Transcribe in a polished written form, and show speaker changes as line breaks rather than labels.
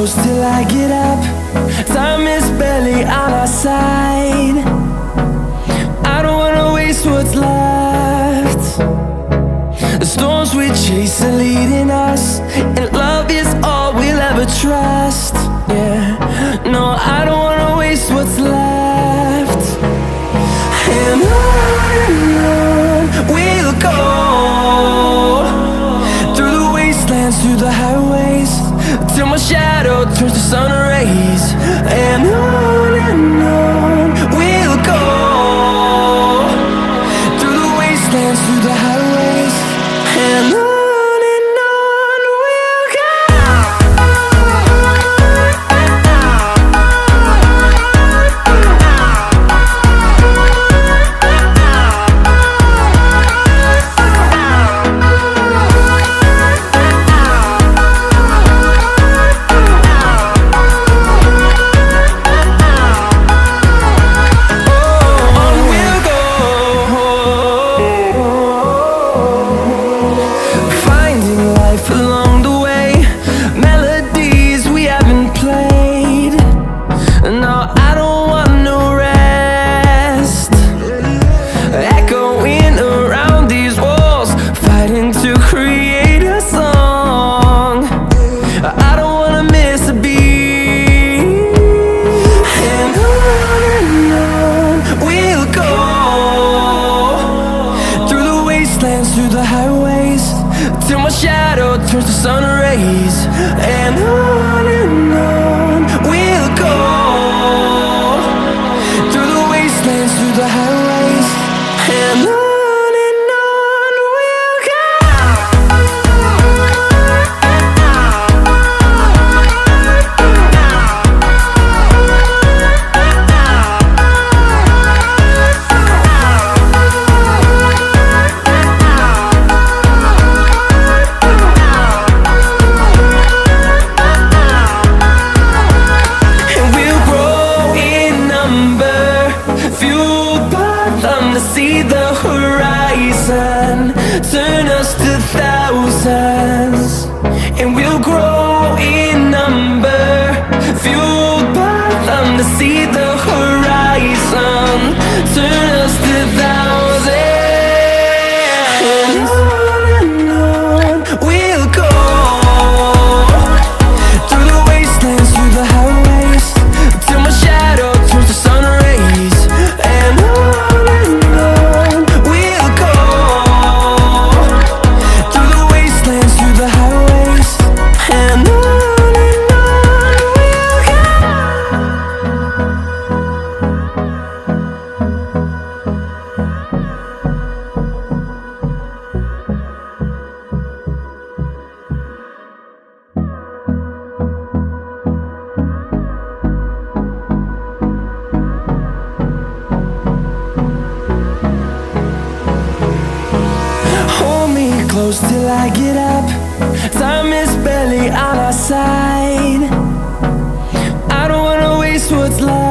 close till I get up. Time is barely on our side. I don't wanna waste what's left. The storms we chase are leading us, and love is all we'll ever trust. Yeah, no, I don't wanna waste what's left. And on we'll go, through the wastelands, through the highways, till my shadow turns to sun rays. And on we'll go, through the wastelands, through the highways, and on we'll go. Along the way, melodies we haven't played. No, I don't want no rest. Echoing around these walls, fighting to create a song. I don't wanna miss a beat. And on we'll go, through the wastelands, through the highways, till my shadow turns to sun rays. And on we'll go, through the wastelands, through the highways, and on we'll go. To see the horizon turn us to thousands, and we'll grow in number, fueled by them. To see the horizon turn us to thousands, and on we'll go, through the wastelands, through the highways, till my shadow turns to sun rays. And close till I get up. Time is barely on our side. I don't wanna waste what's left.